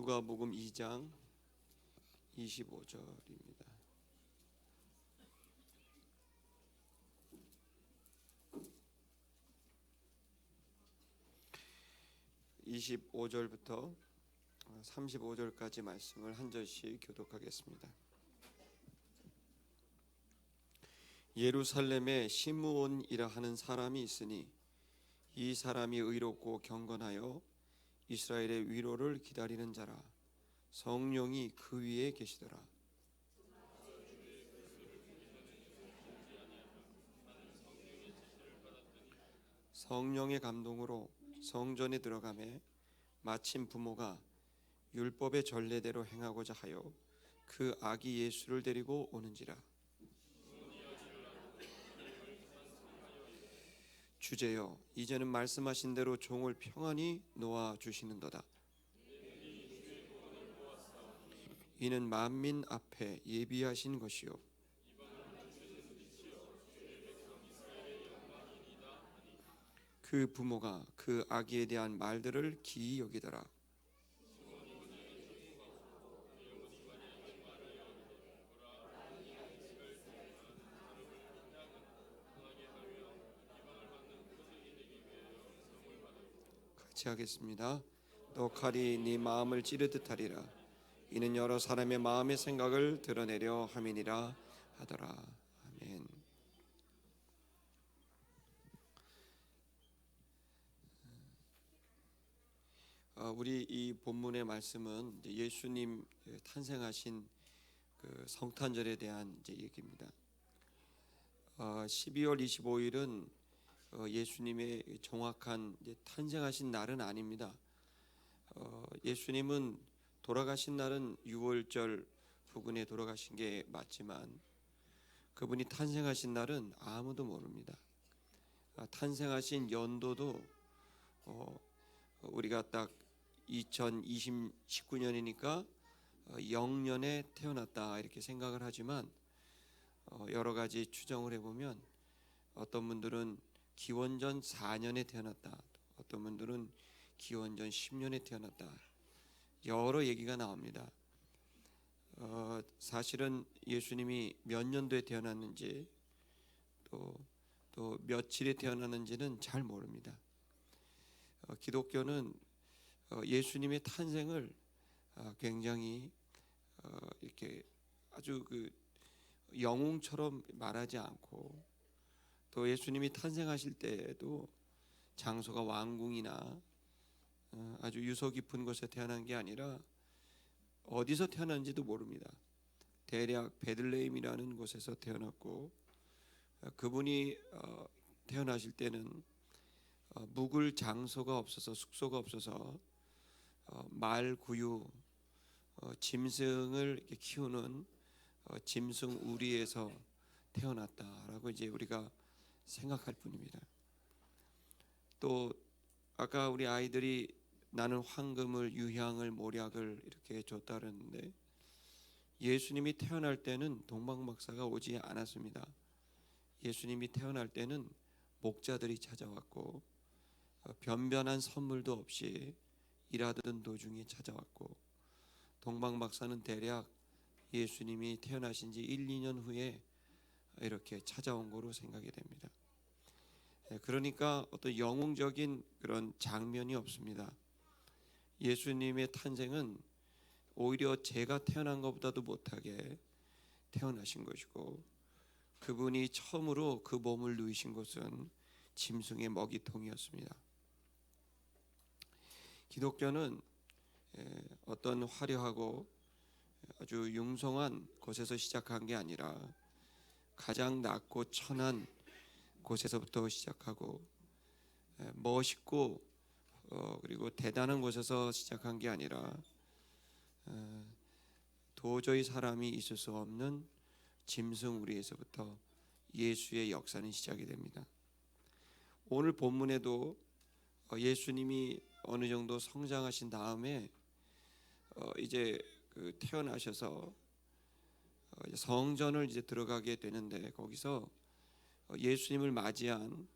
누가복음 2장 25절입니다. (25절부터) 35절까지 말씀을 한 절씩 교독하겠습니다. 예루살렘에 시므온이라 하는 사람이 있으니 이 사람이 의롭고 경건하여 이스라엘의 위로를 기다리는 자라. 성령이 그 위에 계시더라. 성령의 감동으로 성전에 들어가매 마침 부모가 율법의 전례대로 행하고자 하여 그 아기 예수를 데리고 오는지라. 주제여, 이제는 말씀하신 대로 종을 평안히 놓아 주시는도다. 이는 만민 앞에 예비하신 것이요 그 부모가 그 아기에 대한 말들을 기이 여기더라. 같이 하겠습니다. 너 칼이 네 마음을 찌르듯 하리라. 이는 여러 사람의 마음의 생각을 드러내려 함이니라 하더라. 아멘. 우리 이 본문의 말씀은 예수님 탄생하신 그 성탄절에 대한 얘기입니다. 12월 25일은 예수님의 정확한 탄생하신 날은 아닙니다. 예수님은 돌아가신 날은 6월절 부근에 돌아가신 게 맞지만 그분이 탄생하신 날은 아무도 모릅니다. 탄생하신 연도도 우리가 딱 2019년이니까 0년에 태어났다 이렇게 생각을 하지만 여러 가지 추정을 해보면 어떤 분들은 기원전 4년에 태어났다, 어떤 분들은 기원전 10년에 태어났다, 여러 얘기가 나옵니다. 사실은 예수님이 몇 년도에 태어났는지 또 며칠에 태어났는지는 잘 모릅니다. 기독교는 예수님의 탄생을 굉장히 이렇게 아주 그 영웅처럼 말하지 않고, 또 예수님이 탄생하실 때에도 장소가 왕궁이나 아주 유서 깊은 곳에 태어난 게 아니라 어디서 태어난지도 모릅니다. 대략 베들레헴이라는 곳에서 태어났고, 그분이 태어나실 때는 묵을 장소가 없어서, 숙소가 없어서 말, 구유, 짐승을 이렇게 키우는 짐승 우리에서 태어났다라고 이제 우리가 생각할 뿐입니다. 또 아까 우리 아이들이 나는 황금을, 유향을, 몰약을 이렇게 줬다 그랬는데, 예수님이 태어날 때는 동방박사가 오지 않았습니다. 예수님이 태어날 때는 목자들이 찾아왔고, 변변한 선물도 없이 일하던 도중에 찾아왔고, 동방박사는 대략 예수님이 태어나신 지 1, 2년 후에 이렇게 찾아온 거로 생각이 됩니다. 그러니까 어떤 영웅적인 그런 장면이 없습니다. 예수님의 탄생은 오히려 제가 태어난 것보다도 못하게 태어나신 것이고, 그분이 처음으로 그 몸을 누이신 곳은 짐승의 먹이통이었습니다. 기독교는 어떤 화려하고 아주 융성한 곳에서 시작한 게 아니라 가장 낮고 천한 곳에서부터 시작하고, 멋있고 그리고 대단한 곳에서 시작한 게 아니라 도저히 사람이 있을 수 없는 짐승 우리에서부터 예수의 역사는 시작이 됩니다. 오늘 본문에도 예수님이 어느 정도 성장하신 다음에 이제 태어나셔서 성전을 이제 들어가게 되는데, 거기서 예수님을 맞이한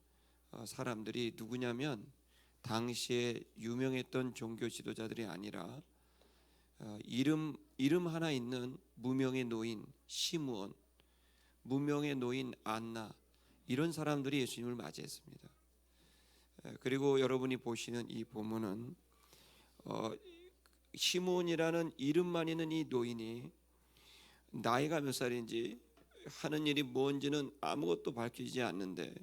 사람들이 누구냐면 당시에 유명했던 종교 지도자들이 아니라 이름 하나 있는 무명의 노인 시므온, 무명의 노인 안나, 이런 사람들이 예수님을 맞이했습니다. 그리고 여러분이 보시는 이 본문은 시므온이라는 이름만 있는 이 노인이 나이가 몇 살인지 하는 일이 뭔지는 아무것도 밝히지 않는데,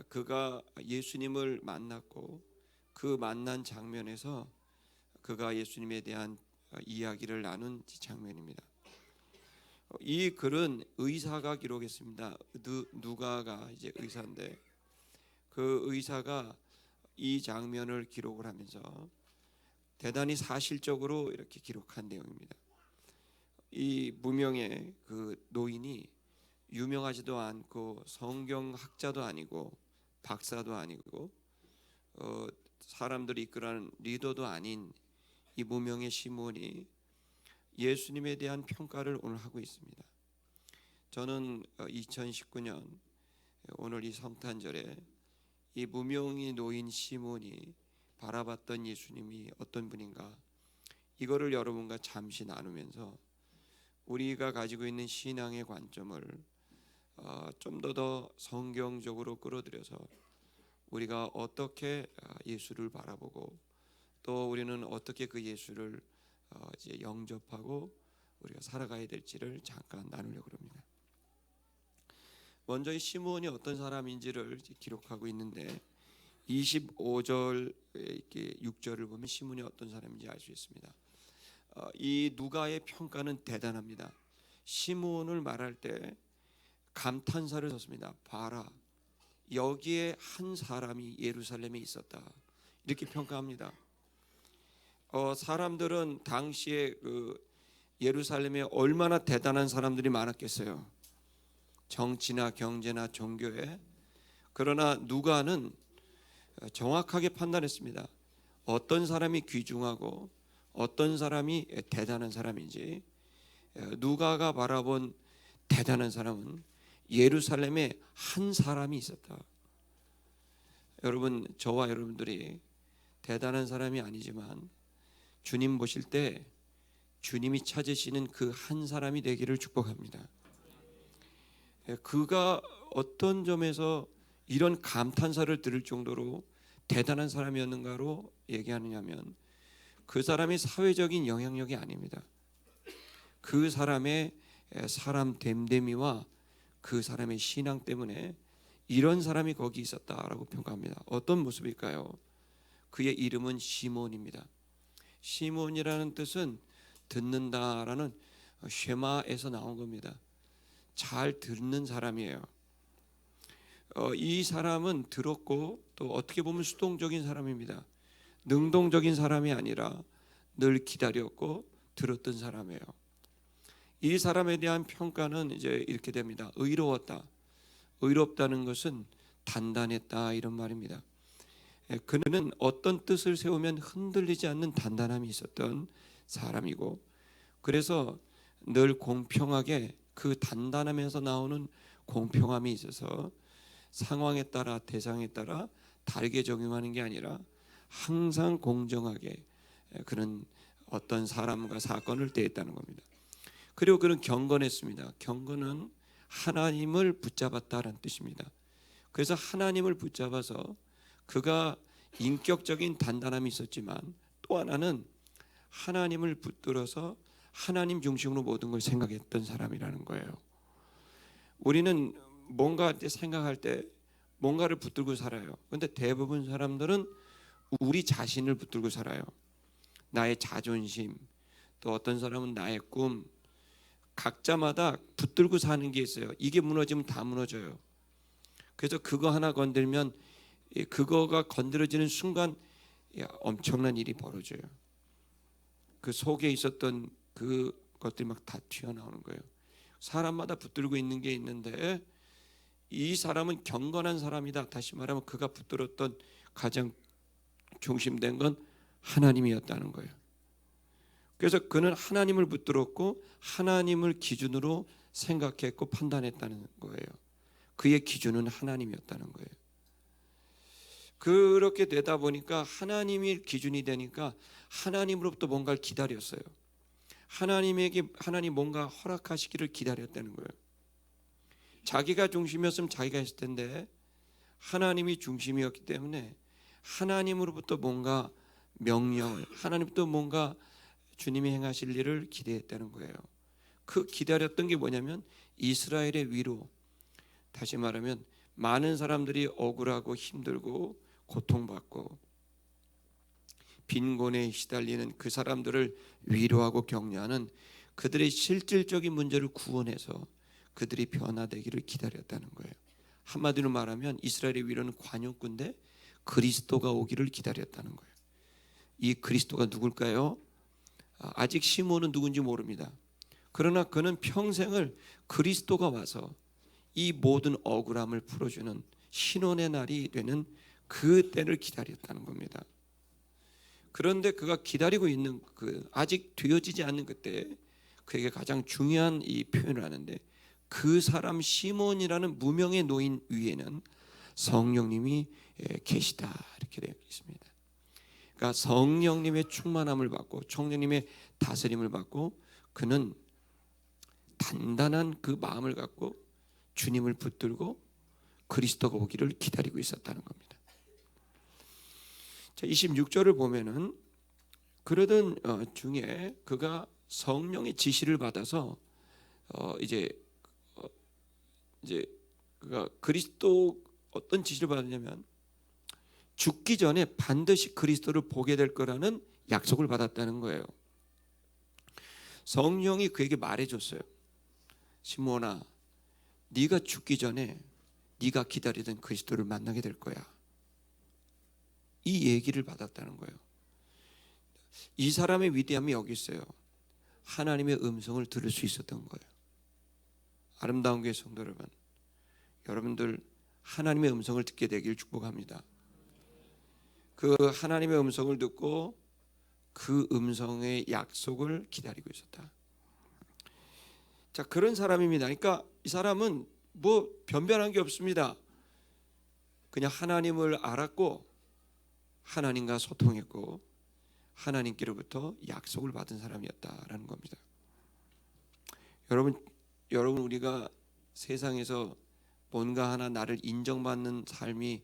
그가 예수님을 만났고 그 만난 장면에서 그가 예수님에 대한 이야기를 나눈 장면입니다. 이 글은 의사가 기록했습니다. 누가가 이제 의사인데, 그 의사가 이 장면을 기록을 하면서 대단히 사실적으로 이렇게 기록한 내용입니다. 이 무명의 그 노인이 유명하지도 않고 성경학자도 아니고 박사도 아니고 사람들이 이끌어가는 리더도 아닌 이 무명의 시므온이 예수님에 대한 평가를 오늘 하고 있습니다. 저는 2019년 오늘 이 성탄절에 이 무명의 노인 시므온이 바라봤던 예수님이 어떤 분인가, 이거를 여러분과 잠시 나누면서 우리가 가지고 있는 신앙의 관점을 좀 더 성경적으로 끌어들여서 우리가 어떻게 예수를 바라보고 또 우리는 어떻게 그 예수를 이제 영접하고 우리가 살아가야 될지를 잠깐 나누려고 합니다. 먼저 이 시므온이 어떤 사람인지를 기록하고 있는데 25절 이렇게 6절을 보면 시므온이 어떤 사람인지 알 수 있습니다. 이 누가의 평가는 대단합니다. 시므온을 말할 때 감탄사를 썼습니다. 봐라, 여기에 한 사람이 예루살렘에 있었다, 이렇게 평가합니다. 사람들은 당시에 그 예루살렘에 얼마나 대단한 사람들이 많았겠어요. 정치나 경제나 종교에. 그러나 누가는 정확하게 판단했습니다. 어떤 사람이 귀중하고 어떤 사람이 대단한 사람인지. 누가가 바라본 대단한 사람은 예루살렘에 한 사람이 있었다. 여러분, 저와 여러분들이 대단한 사람이 아니지만 주님 보실 때 주님이 찾으시는 그 한 사람이 되기를 축복합니다. 그가 어떤 점에서 이런 감탄사를 들을 정도로 대단한 사람이었는가로 얘기하느냐면, 그 사람의 사회적인 영향력이 아닙니다. 그 사람의 사람 됨됨이와 그 사람의 신앙 때문에 이런 사람이 거기 있었다라고 평가합니다. 어떤 모습일까요? 그의 이름은 시몬입니다. 시몬이라는 뜻은 듣는다라는 쉐마에서 나온 겁니다. 잘 듣는 사람이에요. 이 사람은 들었고 또 어떻게 보면 수동적인 사람입니다. 능동적인 사람이 아니라 늘 기다렸고 들었던 사람이에요. 이 사람에 대한 평가는 이제 이렇게 됩니다. 의로웠다. 의롭다는 것은 단단했다, 이런 말입니다. 그는 어떤 뜻을 세우면 흔들리지 않는 단단함이 있었던 사람이고, 그래서 늘 공평하게 그 단단함에서 나오는 공평함이 있어서 상황에 따라 대상에 따라 다르게 적용하는 게 아니라 항상 공정하게 그는 어떤 사람과 사건을 대했다는 겁니다. 그리고 그는 경건했습니다. 경건은 하나님을 붙잡았다라는 뜻입니다. 그래서 하나님을 붙잡아서 그가 인격적인 단단함이 있었지만 또 하나는 하나님을 붙들어서 하나님 중심으로 모든 걸 생각했던 사람이라는 거예요. 우리는 뭔가 생각할 때 뭔가를 붙들고 살아요. 그런데 대부분 사람들은 우리 자신을 붙들고 살아요. 나의 자존심, 또 어떤 사람은 나의 꿈, 각자마다 붙들고 사는 게 있어요. 이게 무너지면 다 무너져요. 그래서 그거 하나 건들면 그거가 건드려지는 순간 엄청난 일이 벌어져요. 그 속에 있었던 그 것들이 막 다 튀어나오는 거예요. 사람마다 붙들고 있는 게 있는데 이 사람은 경건한 사람이다. 다시 말하면 그가 붙들었던 가장 중심된 건 하나님이었다는 거예요. 그래서 그는 하나님을 붙들었고 하나님을 기준으로 생각했고 판단했다는 거예요. 그의 기준은 하나님이었다는 거예요. 그렇게 되다 보니까 하나님이 기준이 되니까 하나님으로부터 뭔가를 기다렸어요. 하나님 뭔가 허락하시기를 기다렸다는 거예요. 자기가 중심이었으면 자기가 했을 텐데 하나님이 중심이었기 때문에 하나님으로부터 뭔가 명령을, 하나님부터 뭔가 주님이 행하실 일을 기대했다는 거예요. 그 기다렸던 게 뭐냐면 이스라엘의 위로, 다시 말하면 많은 사람들이 억울하고 힘들고 고통받고 빈곤에 시달리는 그 사람들을 위로하고 격려하는 그들의 실질적인 문제를 구원해서 그들이 변화되기를 기다렸다는 거예요. 한마디로 말하면 이스라엘의 위로는 관용군데 그리스도가 오기를 기다렸다는 거예요. 이 그리스도가 누굴까요? 아직 시몬은 누군지 모릅니다. 그러나 그는 평생을 그리스도가 와서 이 모든 억울함을 풀어주는 신원의 날이 되는 그 때를 기다렸다는 겁니다. 그런데 그가 기다리고 있는 그 아직 되어지지 않는 그때 그에게 가장 중요한 이 표현을 하는데 그 사람 시몬이라는 무명의 노인 위에는 성령님이 계시다 이렇게 되어 있습니다. 그러니까 성령님의 충만함을 받고 성령님의 다스림을 받고 그는 단단한 그 마음을 갖고 주님을 붙들고 그리스도가 오기를 기다리고 있었다는 겁니다. 자, 26절을 보면은 그러던 중에 그가 성령의 지시를 받아서 이제 그가 그리스도 어떤 지시를 받았냐면 죽기 전에 반드시 그리스도를 보게 될 거라는 약속을 받았다는 거예요. 성령이 그에게 말해줬어요. 시몬아, 네가 죽기 전에 네가 기다리던 그리스도를 만나게 될 거야. 이 얘기를 받았다는 거예요. 이 사람의 위대함이 여기 있어요. 하나님의 음성을 들을 수 있었던 거예요. 아름다운 교회 성도 여러분, 여러분들 하나님의 음성을 듣게 되길 축복합니다. 그 하나님의 음성을 듣고 그 음성의 약속을 기다리고 있었다. 자, 그런 사람입니다. 그러니까 이 사람은 뭐 변변한 게 없습니다. 그냥 하나님을 알았고 하나님과 소통했고 하나님께로부터 약속을 받은 사람이었다라는 겁니다. 여러분 우리가 세상에서 뭔가 하나 나를 인정받는 삶이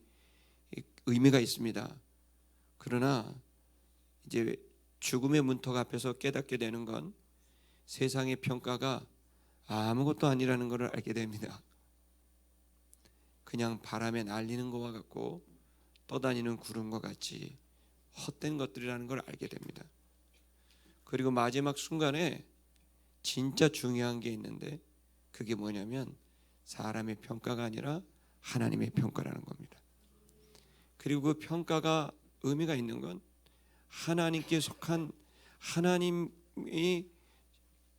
의미가 있습니다. 그러나 이제 죽음의 문턱 앞에서 깨닫게 되는 건 세상의 평가가 아무것도 아니라는 것을 알게 됩니다. 그냥 바람에 날리는 것과 같고 떠다니는 구름과 같이 헛된 것들이라는 걸 알게 됩니다. 그리고 마지막 순간에 진짜 중요한 게 있는데 그게 뭐냐면 사람의 평가가 아니라 하나님의 평가라는 겁니다. 그리고 그 평가가 의미가 있는 건 하나님께 속한 하나님이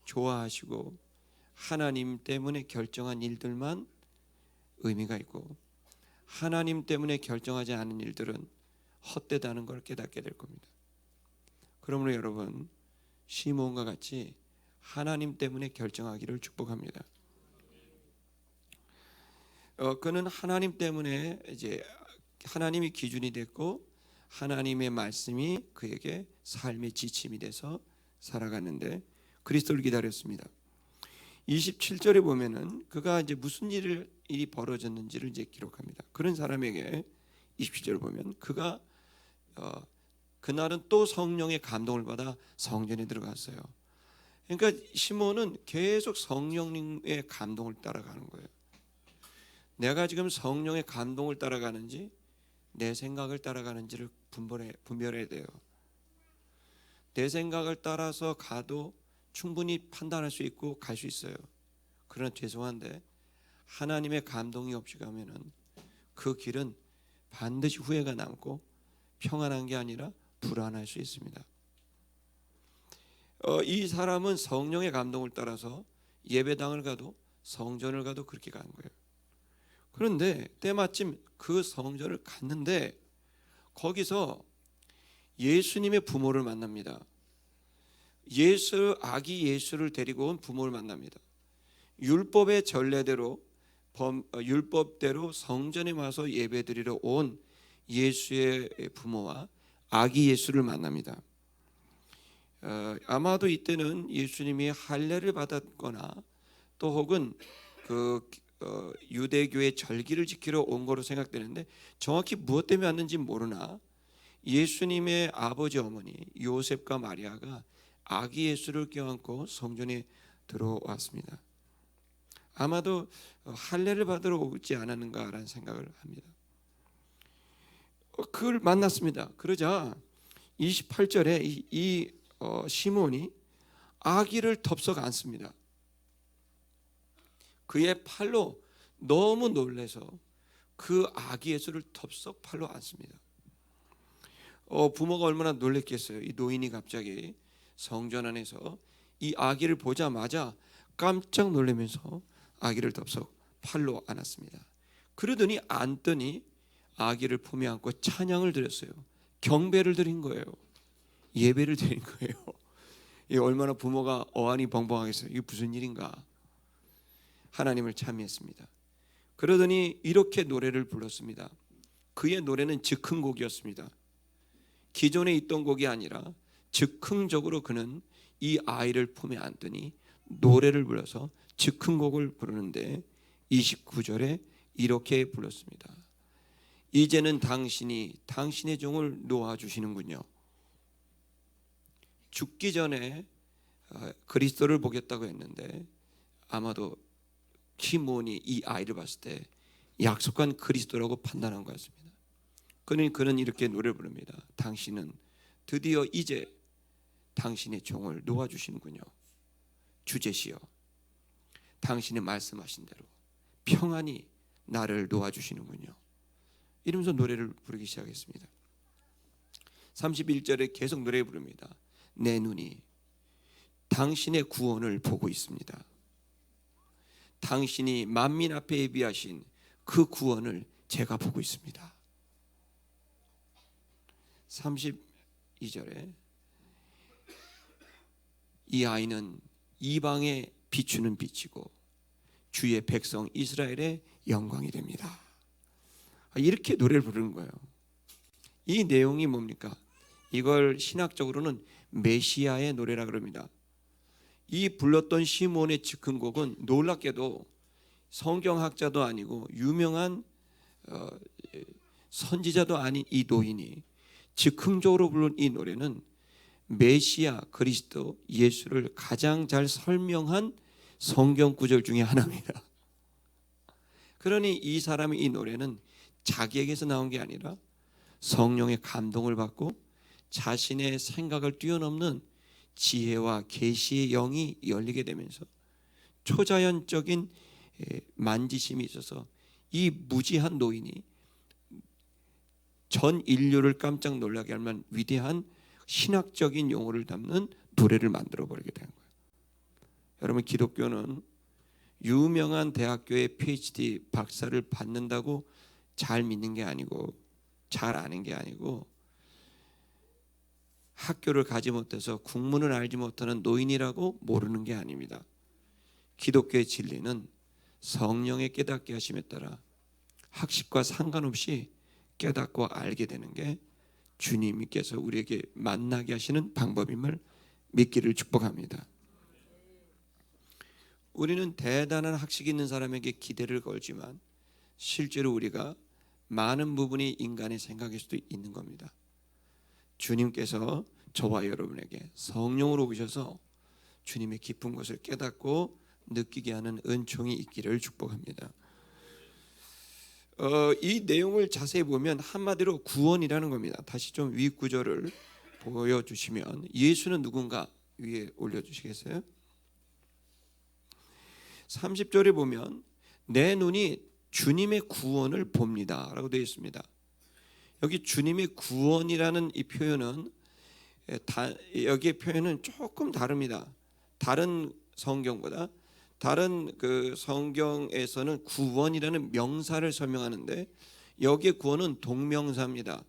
좋아하시고 하나님 때문에 결정한 일들만 의미가 있고 하나님 때문에 결정하지 않은 일들은 헛되다는 걸 깨닫게 될 겁니다. 그러므로 여러분 시몬과 같이 하나님 때문에 결정하기를 축복합니다. 그는 하나님 때문에 이제 하나님이 기준이 됐고 하나님의 말씀이 그에게 삶의 지침이 돼서 살아가는데 그리스도를 기다렸습니다. 27절에 보면은 그가 이제 무슨 일이 벌어졌는지를 이제 기록합니다. 그런 사람에게 27절을 보면 그가 그날은 또 성령의 감동을 받아 성전에 들어갔어요. 그러니까 시몬은 계속 성령님의 감동을 따라가는 거예요. 내가 지금 성령의 감동을 따라가는지 내 생각을 따라가는지를 분별해야 돼요. 내 생각을 따라서 가도 충분히 판단할 수 있고 갈 수 있어요. 그러나 죄송한데 하나님의 감동이 없이 가면은 그 길은 반드시 후회가 남고 평안한 게 아니라 불안할 수 있습니다. 이 사람은 성령의 감동을 따라서 예배당을 가도 성전을 가도 그렇게 가는 거예요. 그런데 때마침 그 성전을 갔는데 거기서 예수님의 부모를 만납니다. 아기 예수를 데리고 온 부모를 만납니다. 율법의 전례대로 율법대로 성전에 와서 예배드리러 온 예수의 부모와 아기 예수를 만납니다. 아마도 이때는 예수님이 할례를 받았거나 또 혹은 유대교의 절기를 지키러 온 거로 생각되는데 정확히 무엇 때문에 왔는지 모르나 예수님의 아버지 어머니 요셉과 마리아가 아기 예수를 껴안고 성전에 들어왔습니다. 아마도 할례를 받으러 오지 않았는가라는 생각을 합니다. 그걸 만났습니다. 그러자 28절에 시몬이 아기를 덥석 안습니다. 그의 팔로 너무 놀라서 그 아기 예수를 덥석 팔로 안습니다. 부모가 얼마나 놀랬겠어요. 이 노인이 갑자기 성전 안에서 이 아기를 보자마자 깜짝 놀라면서 아기를 덥석 팔로 안았습니다. 그러더니 안더니 아기를 품에 안고 찬양을 드렸어요. 경배를 드린 거예요. 예배를 드린 거예요. 이 얼마나 부모가 어안이 벙벙하겠어요. 이게 무슨 일인가? 하나님을 찬미했습니다. 그러더니 이렇게 노래를 불렀습니다. 그의 노래는 즉흥곡이었습니다. 기존에 있던 곡이 아니라 즉흥적으로 그는 이 아이를 품에 안더니 노래를 불러서 즉흥곡을 부르는데 29절에 이렇게 불렀습니다. 이제는 당신이 당신의 종을 놓아주시는군요. 죽기 전에 그리스도를 보겠다고 했는데 아마도 시몬이 이 아이를 봤을 때 약속한 그리스도라고 판단한 것 같습니다. 그는 이렇게 노래를 부릅니다. 당신은 드디어 이제 당신의 종을 놓아주시는군요. 주제시여, 당신이 말씀하신 대로 평안히 나를 놓아주시는군요. 이러면서 노래를 부르기 시작했습니다. 31절에 계속 노래 부릅니다. 내 눈이 당신의 구원을 보고 있습니다. 당신이 만민 앞에 예비하신 그 구원을 제가 보고 있습니다. 32절에 이 아이는 이방에 비추는 빛이고 주의 백성 이스라엘의 영광이 됩니다. 이렇게 노래를 부르는 거예요. 이 내용이 뭡니까? 이걸 신학적으로는 메시아의 노래라 그럽니다. 이 불렀던 시몬의 즉흥곡은 놀랍게도 성경학자도 아니고 유명한 선지자도 아닌 이 노인이 즉흥적으로 부른 이 노래는 메시아 그리스도 예수를 가장 잘 설명한 성경 구절 중에 하나입니다. 그러니 이 사람의 이 노래는 자기에게서 나온 게 아니라 성령의 감동을 받고 자신의 생각을 뛰어넘는 지혜와 계시의 영이 열리게 되면서 초자연적인 만지심이 있어서 이 무지한 노인이 전 인류를 깜짝 놀라게 할 만한 위대한 신학적인 용어를 담는 노래를 만들어 버리게 된 거예요. 여러분, 기독교는 유명한 대학교의 PhD 박사를 받는다고 잘 믿는 게 아니고 잘 아는 게 아니고 학교를 가지 못해서 국문을 알지 못하는 노인이라고 모르는 게 아닙니다. 기독교의 진리는 성령의 깨닫게 하심에 따라 학식과 상관없이 깨닫고 알게 되는 게 주님께서 우리에게 만나게 하시는 방법임을 믿기를 축복합니다. 우리는 대단한 학식이 있는 사람에게 기대를 걸지만 실제로 우리가 많은 부분이 인간의 생각일 수도 있는 겁니다. 주님께서 저와 여러분에게 성령으로 오셔서 주님의 깊은 것을 깨닫고 느끼게 하는 은총이 있기를 축복합니다. 이 내용을 자세히 보면 한마디로 구원이라는 겁니다. 다시 좀 위 구절을 보여주시면 예수는 누군가 위에 올려주시겠어요? 30절에 보면 내 눈이 주님의 구원을 봅니다 라고 되어 있습니다. 여기 주님의 구원이라는 이 표현은 여기의 표현은 조금 다릅니다. 다른 성경보다 다른 그 성경에서는 구원이라는 명사를 설명하는데 여기의 구원은 동명사입니다.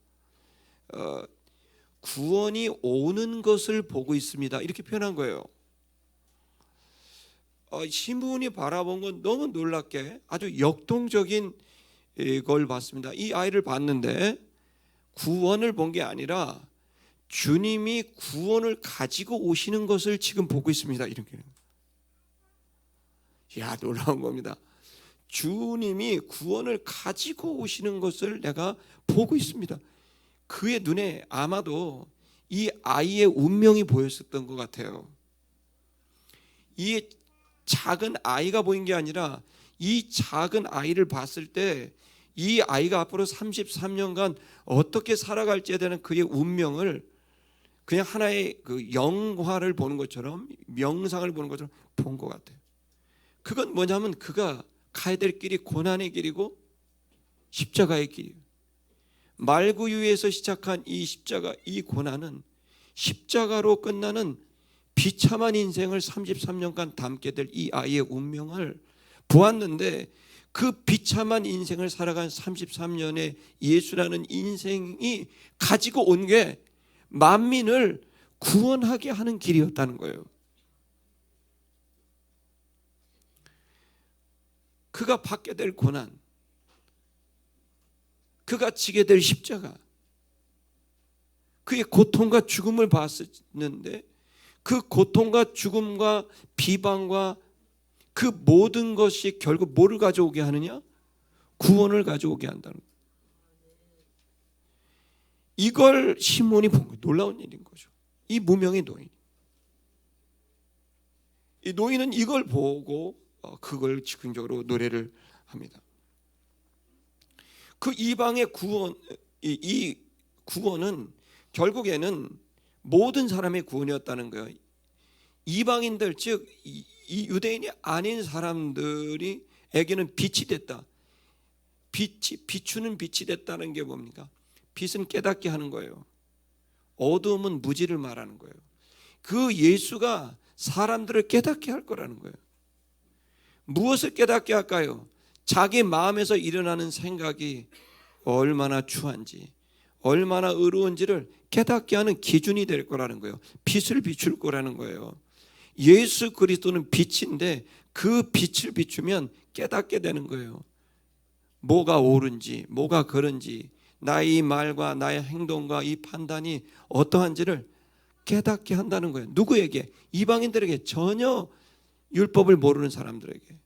구원이 오는 것을 보고 있습니다. 이렇게 표현한 거예요. 시몬이 바라본 건 너무 놀랍게 아주 역동적인 걸 봤습니다. 이 아이를 봤는데 구원을 본 게 아니라 주님이 구원을 가지고 오시는 것을 지금 보고 있습니다. 이렇게. 야, 놀라운 겁니다. 주님이 구원을 가지고 오시는 것을 내가 보고 있습니다. 그의 눈에 아마도 이 아이의 운명이 보였었던 것 같아요. 이 작은 아이가 보인 게 아니라 이 작은 아이를 봤을 때 이 아이가 앞으로 33년간 어떻게 살아갈지에 대한 그의 운명을 그냥 하나의 그 영화를 보는 것처럼, 명상을 보는 것처럼 본 것 같아요. 그건 뭐냐면 그가 가야 될 길이 고난의 길이고 십자가의 길이에요. 말구유에서 시작한 이 십자가, 이 고난은 십자가로 끝나는 비참한 인생을 33년간 담게 될 이 아이의 운명을 보았는데, 그 비참한 인생을 살아간 33년의 예수라는 인생이 가지고 온 게 만민을 구원하게 하는 길이었다는 거예요. 그가 받게 될 고난, 그가 지게 될 십자가, 그의 고통과 죽음을 봤었는데 그 고통과 죽음과 비방과 그 모든 것이 결국 뭐를 가져오게 하느냐? 구원을 가져오게 한다는 거예요. 이걸 시몬이 본 거예요. 놀라운 일인 거죠. 이 무명의 노인, 이 노인은 이걸 보고 그걸 즉흥적으로 노래를 합니다. 그 이방의 구원, 이 구원은 결국에는 모든 사람의 구원이었다는 거예요. 이방인들, 즉 이 유대인이 아닌 사람들에게는 빛이 됐다. 비추는 빛이 됐다는 게 뭡니까? 빛은 깨닫게 하는 거예요. 어두움은 무지를 말하는 거예요. 그 예수가 사람들을 깨닫게 할 거라는 거예요. 무엇을 깨닫게 할까요? 자기 마음에서 일어나는 생각이 얼마나 추한지, 얼마나 의로운지를 깨닫게 하는 기준이 될 거라는 거예요. 빛을 비출 거라는 거예요. 예수 그리스도는 빛인데 그 빛을 비추면 깨닫게 되는 거예요. 뭐가 옳은지, 뭐가 그른지, 나의 말과 나의 행동과 이 판단이 어떠한지를 깨닫게 한다는 거예요. 누구에게? 이방인들에게, 전혀 율법을 모르는 사람들에게.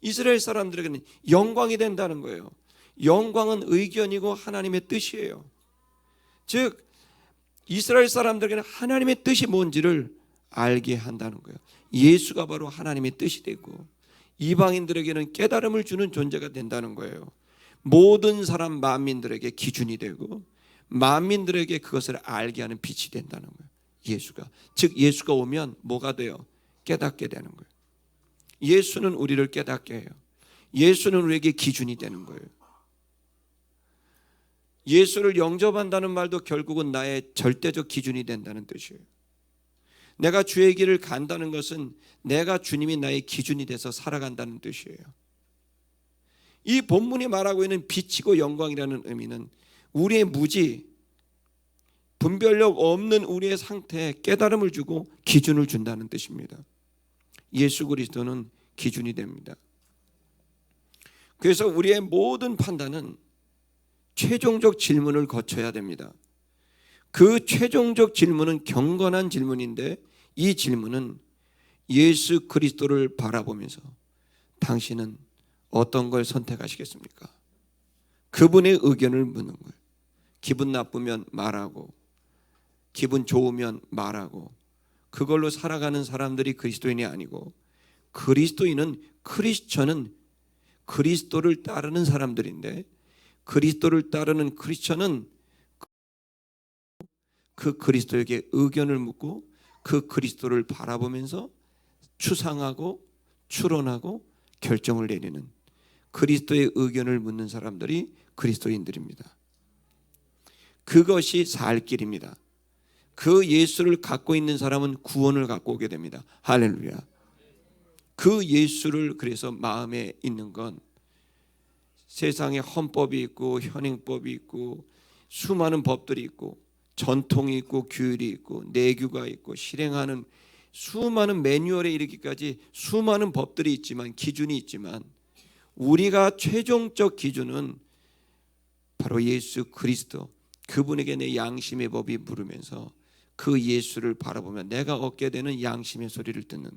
이스라엘 사람들에게는 영광이 된다는 거예요. 영광은 의견이고 하나님의 뜻이에요. 즉 이스라엘 사람들에게는 하나님의 뜻이 뭔지를 알게 한다는 거예요. 예수가 바로 하나님의 뜻이 되고 이방인들에게는 깨달음을 주는 존재가 된다는 거예요. 모든 사람 만민들에게 기준이 되고 만민들에게 그것을 알게 하는 빛이 된다는 거예요. 예수가. 즉 예수가 오면 뭐가 돼요? 깨닫게 되는 거예요. 예수는 우리를 깨닫게 해요. 예수는 우리에게 기준이 되는 거예요. 예수를 영접한다는 말도 결국은 나의 절대적 기준이 된다는 뜻이에요. 내가 주의 길을 간다는 것은 내가 주님이 나의 기준이 돼서 살아간다는 뜻이에요. 이 본문이 말하고 있는 빛이고 영광이라는 의미는 우리의 무지, 분별력 없는 우리의 상태에 깨달음을 주고 기준을 준다는 뜻입니다. 예수 그리스도는 기준이 됩니다. 그래서 우리의 모든 판단은 최종적 질문을 거쳐야 됩니다. 그 최종적 질문은 경건한 질문인데, 이 질문은 예수 그리스도를 바라보면서 당신은 어떤 걸 선택하시겠습니까? 그분의 의견을 묻는 거예요. 기분 나쁘면 말하고, 기분 좋으면 말하고, 그걸로 살아가는 사람들이 그리스도인이 아니고, 그리스도인은, 크리스천은 그리스도를 따르는 사람들인데, 그리스도를 따르는 크리스천은 그 그리스도에게 의견을 묻고 그 그리스도를 바라보면서 추상하고 추론하고 결정을 내리는, 그리스도의 의견을 묻는 사람들이 그리스도인들입니다. 그것이 살 길입니다. 그 예수를 갖고 있는 사람은 구원을 갖고 오게 됩니다. 할렐루야. 그 예수를 그래서 마음에 있는 건, 세상에 헌법이 있고 현행법이 있고 수많은 법들이 있고 전통이 있고 규율이 있고 내규가 있고 실행하는 수많은 매뉴얼에 이르기까지 수많은 법들이 있지만, 기준이 있지만, 우리가 최종적 기준은 바로 예수 그리스도, 그분에게 내 양심의 법이 물으면서 그 예수를 바라보며 내가 얻게 되는 양심의 소리를 듣는,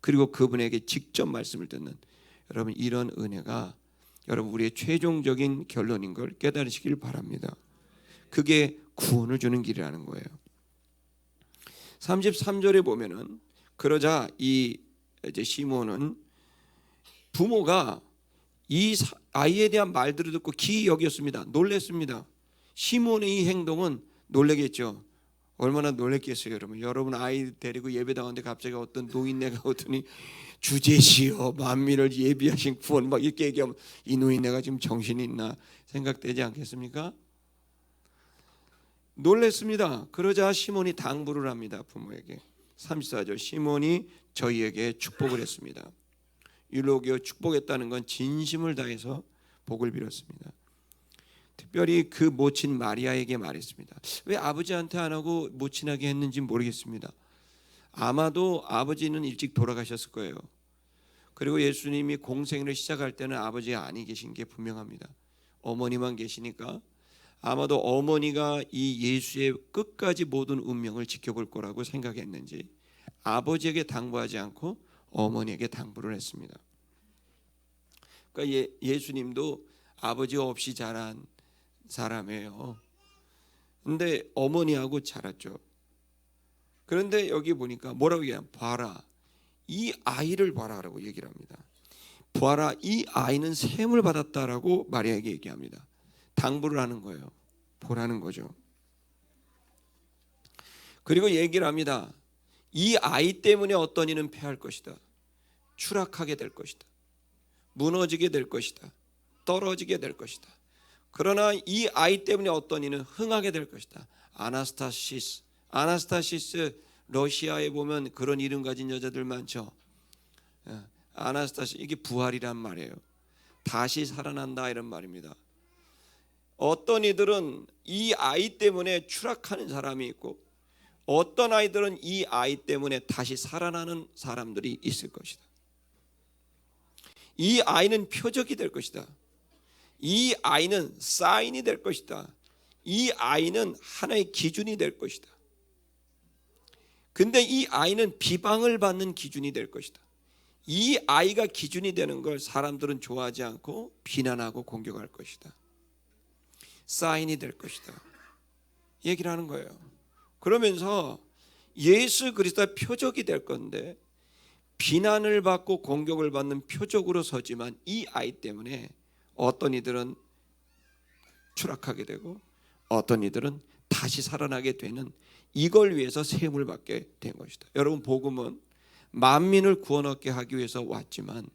그리고 그분에게 직접 말씀을 듣는, 여러분 이런 은혜가 여러분 우리의 최종적인 결론인 걸 깨달으시길 바랍니다. 그게 구원을 주는 길이라는 거예요. 33절에 보면은 그러자 이 이제 시몬은 부모가 이 아이에 대한 말들을 듣고 기이 여겼습니다. 놀랬습니다. 시몬의 이 행동은 놀라겠죠. 얼마나 놀랬겠어요, 여러분. 여러분 아이 데리고 예배 나오는데 갑자기 어떤 노인네가 오더니 주제시여 만민을 예비하신 구원 막 이렇게 얘기하면 이 노인네가 지금 정신이 있나 생각되지 않겠습니까? 놀랬습니다. 그러자 시몬이 당부를 합니다. 부모에게. 34절 시몬이 저희에게 축복을 했습니다. 율로기오 축복했다는 건 진심을 다해서 복을 빌었습니다. 특별히 그 모친 마리아에게 말했습니다. 왜 아버지한테 안 하고 모친에게 했는지 모르겠습니다. 아마도 아버지는 일찍 돌아가셨을 거예요. 그리고 예수님이 공생을 시작할 때는 아버지가 아니 계신 게 분명합니다. 어머니만 계시니까 아마도 어머니가 이 예수의 끝까지 모든 운명을 지켜볼 거라고 생각했는지 아버지에게 당부하지 않고 어머니에게 당부를 했습니다. 그러니까 예수님도 아버지 없이 자란 사람이에요. 근데 어머니하고 자랐죠. 그런데 여기 보니까 뭐라고 얘기해요? 봐라, 이 아이를 봐라라고 얘기를 합니다. 봐라, 이 아이는 셈을 받았다라고 마리아에게 얘기합니다. 당부를 하는 거예요. 보라는 거죠. 그리고 얘기를 합니다. 이 아이 때문에 어떤 이는 패할 것이다. 추락하게 될 것이다. 무너지게 될 것이다. 떨어지게 될 것이다. 그러나 이 아이 때문에 어떤 이는 흥하게 될 것이다. 아나스타시스. 러시아에 보면 그런 이름 가진 여자들 많죠. 아나스타시, 이게 부활이란 말이에요. 다시 살아난다 이런 말입니다. 어떤 이들은 이 아이 때문에 추락하는 사람이 있고 어떤 아이들은 이 아이 때문에 다시 살아나는 사람들이 있을 것이다. 이 아이는 표적이 될 것이다. 이 아이는 사인이 될 것이다. 이 아이는 하나의 기준이 될 것이다. 근데 이 아이는 비방을 받는 기준이 될 것이다. 이 아이가 기준이 되는 걸 사람들은 좋아하지 않고 비난하고 공격할 것이다. 사인이 될 것이다. 얘기를 하는 거예요. 그러면서 예수 그리스도의 표적이 될 건데 비난을 받고 공격을 받는 표적으로 서지만 이 아이 때문에 어떤 이들은 추락하게 되고 어떤 이들은 다시 살아나게 되는, 이걸 위해서 세움을 받게 된 것이다. 여러분 복음은 만민을 구원 얻게 하기 위해서 왔지만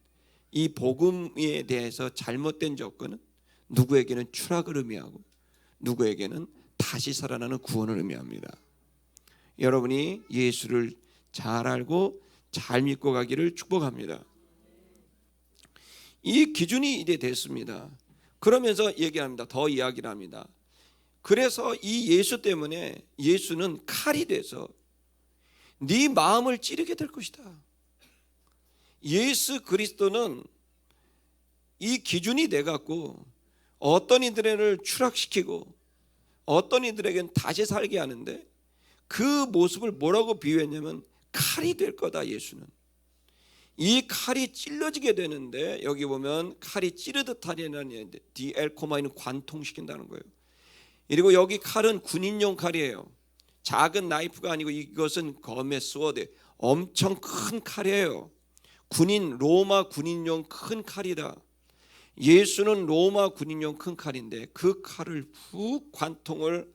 이 복음에 대해서 잘못된 접근은 누구에게는 추락을 의미하고 누구에게는 다시 살아나는 구원을 의미합니다. 여러분이 예수를 잘 알고 잘 믿고 가기를 축복합니다. 이 기준이 이제 됐습니다. 그러면서 얘기합니다. 더 이야기를 합니다. 그래서 이 예수 때문에 예수는 칼이 돼서 네 마음을 찌르게 될 것이다. 예수 그리스도는 이 기준이 돼갖고 어떤 이들을 추락시키고 어떤 이들에게는 다시 살게 하는데 그 모습을 뭐라고 비유했냐면 칼이 될 거다. 예수는 이 칼이 찔러지게 되는데 여기 보면 칼이 찌르듯 하려는 디엘코마이는 관통시킨다는 거예요. 그리고 여기 칼은 군인용 칼이에요. 작은 나이프가 아니고 이것은 검의 스워드, 엄청 큰 칼이에요. 로마 군인용 큰 칼이다. 예수는 로마 군인용 큰 칼인데 그 칼을 푹 관통을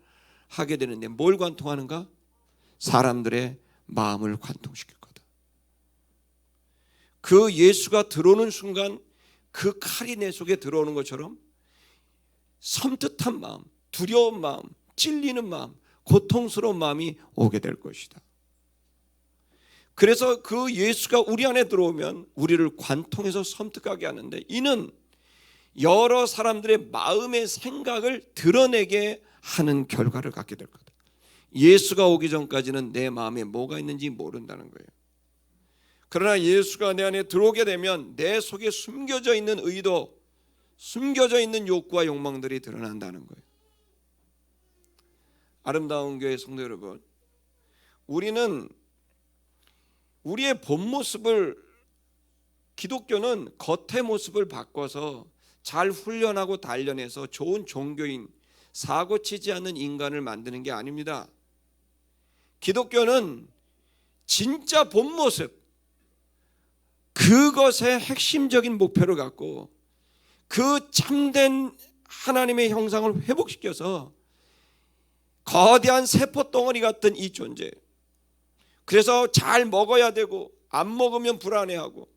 하게 되는데 뭘 관통하는가? 사람들의 마음을 관통시킬 거다. 그 예수가 들어오는 순간 그 칼이 내 속에 들어오는 것처럼 섬뜩한 마음, 두려운 마음, 찔리는 마음, 고통스러운 마음이 오게 될 것이다. 그래서 그 예수가 우리 안에 들어오면 우리를 관통해서 섬뜩하게 하는데 이는 여러 사람들의 마음의 생각을 드러내게 하는 결과를 갖게 될 거다. 예수가 오기 전까지는 내 마음에 뭐가 있는지 모른다는 거예요. 그러나 예수가 내 안에 들어오게 되면 내 속에 숨겨져 있는 의도, 숨겨져 있는 욕구와 욕망들이 드러난다는 거예요. 아름다운 교회 성도 여러분, 우리는 우리의 본 모습을, 기독교는 겉의 모습을 바꿔서 잘 훈련하고 단련해서 좋은 종교인, 사고치지 않는 인간을 만드는 게 아닙니다. 기독교는 진짜 본 모습, 그것의 핵심적인 목표를 갖고 그 참된 하나님의 형상을 회복시켜서 거대한 세포덩어리 같은 이 존재, 그래서 잘 먹어야 되고 안 먹으면 불안해하고,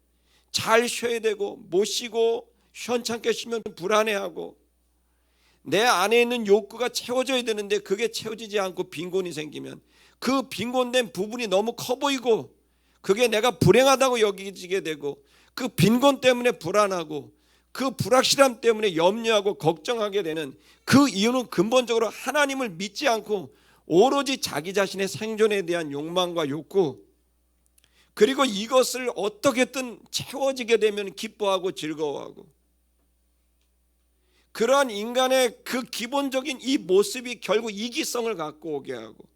잘 쉬어야 되고 못 쉬고 시원찮게 쉬면 불안해하고, 내 안에 있는 욕구가 채워져야 되는데 그게 채워지지 않고 빈곤이 생기면 그 빈곤된 부분이 너무 커 보이고 그게 내가 불행하다고 여기지게 되고, 그 빈곤 때문에 불안하고 그 불확실함 때문에 염려하고 걱정하게 되는 그 이유는 근본적으로 하나님을 믿지 않고 오로지 자기 자신의 생존에 대한 욕망과 욕구, 그리고 이것을 어떻게든 채워지게 되면 기뻐하고 즐거워하고, 그러한 인간의 그 기본적인 이 모습이 결국 이기성을 갖고 오게 하고,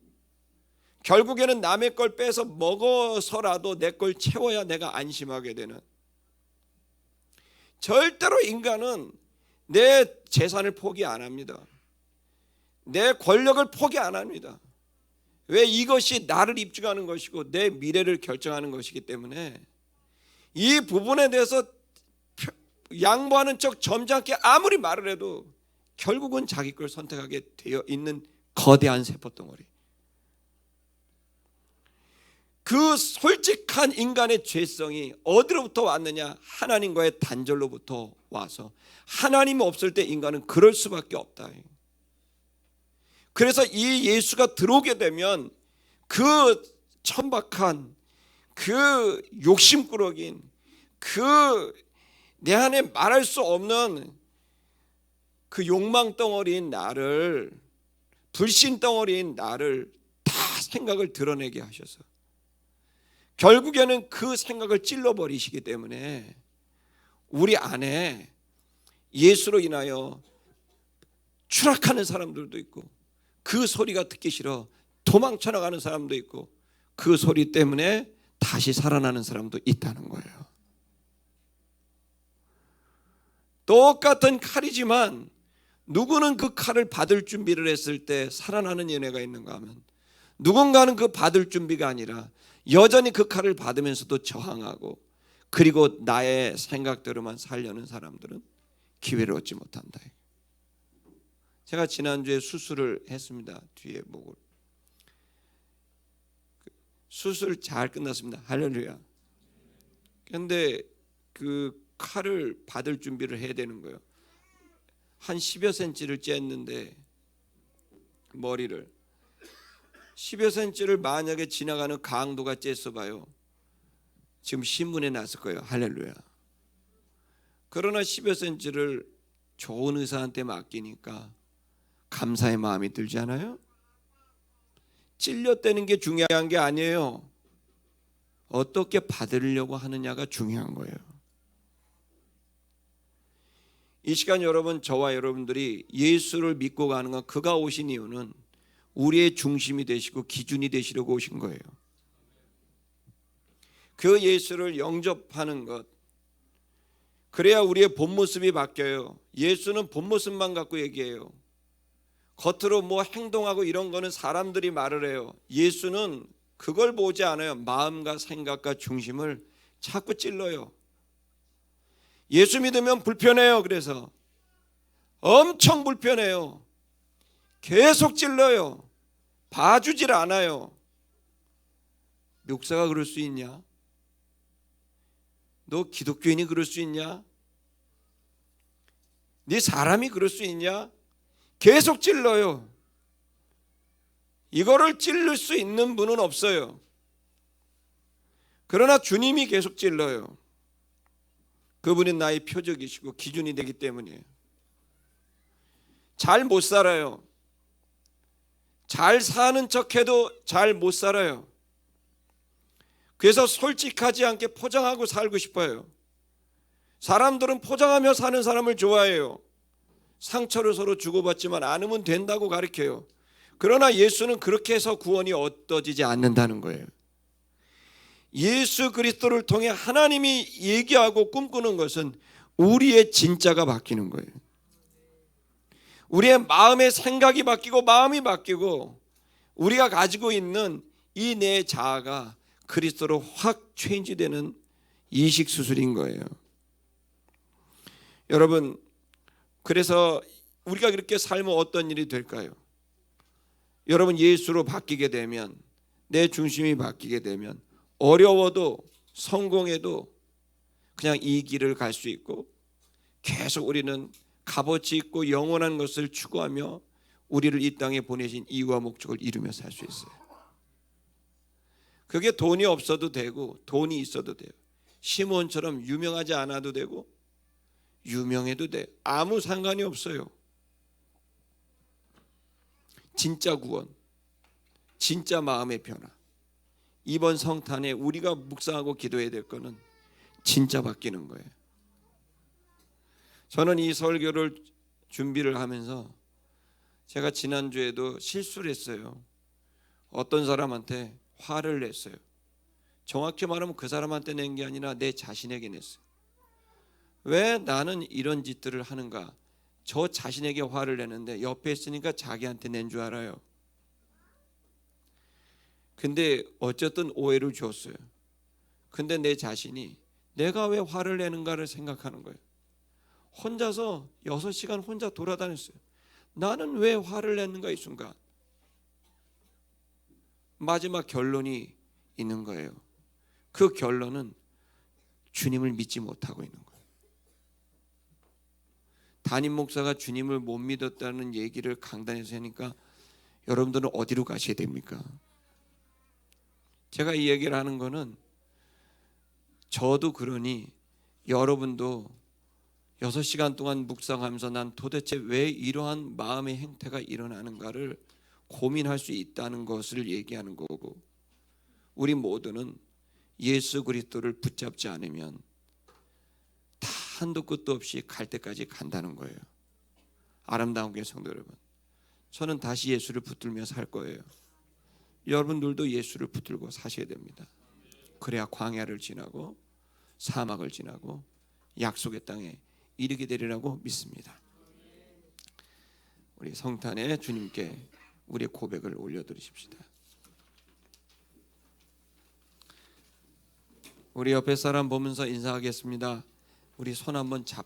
결국에는 남의 걸 빼서 먹어서라도 내 걸 채워야 내가 안심하게 되는, 절대로 인간은 내 재산을 포기 안 합니다. 내 권력을 포기 안 합니다. 왜? 이것이 나를 입증하는 것이고 내 미래를 결정하는 것이기 때문에 이 부분에 대해서 양보하는 척 점잖게 아무리 말을 해도 결국은 자기 걸 선택하게 되어 있는 거대한 세포덩어리, 그 솔직한 인간의 죄성이 어디로부터 왔느냐? 하나님과의 단절로부터 와서, 하나님 없을 때 인간은 그럴 수밖에 없다. 그래서 이 예수가 들어오게 되면 그 천박한, 그 욕심꾸러기인, 그 내 안에 말할 수 없는 그 욕망 덩어리인 나를, 불신 덩어리인 나를 다 생각을 드러내게 하셔서 결국에는 그 생각을 찔러버리시기 때문에 우리 안에 예수로 인하여 추락하는 사람들도 있고, 그 소리가 듣기 싫어 도망쳐 나가는 사람도 있고, 그 소리 때문에 다시 살아나는 사람도 있다는 거예요. 똑같은 칼이지만 누구는 그 칼을 받을 준비를 했을 때 살아나는 은혜가 있는가 하면, 누군가는 그 받을 준비가 아니라 여전히 그 칼을 받으면서도 저항하고, 그리고 나의 생각대로만 살려는 사람들은 기회를 얻지 못한다. 제가 지난주에 수술을 했습니다. 뒤에 목을. 수술 잘 끝났습니다. 할렐루야. 그런데 그 칼을 받을 준비를 해야 되는 거예요. 한 10여 센치를 쬐는데, 머리를 10여 센치를 만약에 지나가는 강도가 쬐서 봐요. 지금 신문에 났을 거예요. 할렐루야. 그러나 10여 센치를 좋은 의사한테 맡기니까 감사의 마음이 들지 않아요? 찔렸다는 게 중요한 게 아니에요. 어떻게 받으려고 하느냐가 중요한 거예요. 이 시간 여러분, 저와 여러분들이 예수를 믿고 가는 건, 그가 오신 이유는 우리의 중심이 되시고 기준이 되시려고 오신 거예요. 그 예수를 영접하는 것, 그래야 우리의 본 모습이 바뀌어요. 예수는 본 모습만 갖고 얘기해요. 겉으로 뭐 행동하고 이런 거는 사람들이 말을 해요. 예수는 그걸 보지 않아요. 마음과 생각과 중심을 자꾸 찔러요. 예수 믿으면 불편해요. 그래서 엄청 불편해요. 계속 찔러요. 봐주질 않아요. 목사가 그럴 수 있냐? 너 기독교인이 그럴 수 있냐? 네 사람이 그럴 수 있냐? 계속 찔러요. 이거를 찔릴 수 있는 분은 없어요. 그러나 주님이 계속 찔러요. 그분이 나의 표적이시고 기준이 되기 때문이에요. 잘 못 살아요. 잘 사는 척해도 잘 못 살아요. 그래서 솔직하지 않게 포장하고 살고 싶어요. 사람들은 포장하며 사는 사람을 좋아해요. 상처를 서로 주고받지만 않으면 된다고 가르쳐요. 그러나 예수는 그렇게 해서 구원이 얻어지지 않는다는 거예요. 예수 그리스도를 통해 하나님이 얘기하고 꿈꾸는 것은 우리의 진짜가 바뀌는 거예요. 우리의 마음의 생각이 바뀌고 마음이 바뀌고 우리가 가지고 있는 이 내 자아가 그리스도로 확 체인지되는 이식 수술인 거예요. 여러분, 그래서 우리가 그렇게 살면 어떤 일이 될까요? 여러분, 예수로 바뀌게 되면, 내 중심이 바뀌게 되면 어려워도 성공해도 그냥 이 길을 갈 수 있고, 계속 우리는 값어치 있고 영원한 것을 추구하며 우리를 이 땅에 보내신 이유와 목적을 이루며 살 수 있어요. 그게 돈이 없어도 되고 돈이 있어도 돼요. 시몬처럼 유명하지 않아도 되고 유명해도 돼. 아무 상관이 없어요. 진짜 구원, 진짜 마음의 변화. 이번 성탄에 우리가 묵상하고 기도해야 될 거는 진짜 바뀌는 거예요. 저는 이 설교를 준비를 하면서 제가 지난주에도 실수를 했어요. 어떤 사람한테 화를 냈어요. 정확히 말하면 그 사람한테 낸 게 아니라 내 자신에게 냈어요. 왜 나는 이런 짓들을 하는가? 저 자신에게 화를 내는데 옆에 있으니까 자기한테 낸 줄 알아요. 근데 어쨌든 오해를 줬어요. 근데 내 자신이 내가 왜 화를 내는가를 생각하는 거예요. 혼자서 6시간 혼자 돌아다녔어요. 나는 왜 화를 냈는가 이 순간. 마지막 결론이 있는 거예요. 그 결론은 주님을 믿지 못하고 있는 거예요. 담임 목사가 주님을 못 믿었다는 얘기를 강단에서 하니까 여러분들은 어디로 가셔야 됩니까? 제가 이 얘기를 하는 거는 저도 그러니 여러분도 6시간 동안 묵상하면서 난 도대체 왜 이러한 마음의 행태가 일어나는가를 고민할 수 있다는 것을 얘기하는 거고, 우리 모두는 예수 그리스도를 붙잡지 않으면 다 한도 끝도 없이 갈 때까지 간다는 거예요. 아름다운 교회 성도 여러분, 저는 다시 예수를 붙들며 살 거예요. 여러분들도 예수를 붙들고 사셔야 됩니다. 그래야 광야를 지나고 사막을 지나고 약속의 땅에 이르게 되리라고 믿습니다. 우리 성탄에 주님께 우리의 고백을 올려드리십시다. 우리 옆에 사람 보면서 인사하겠습니다. 우리 손 한번 잡고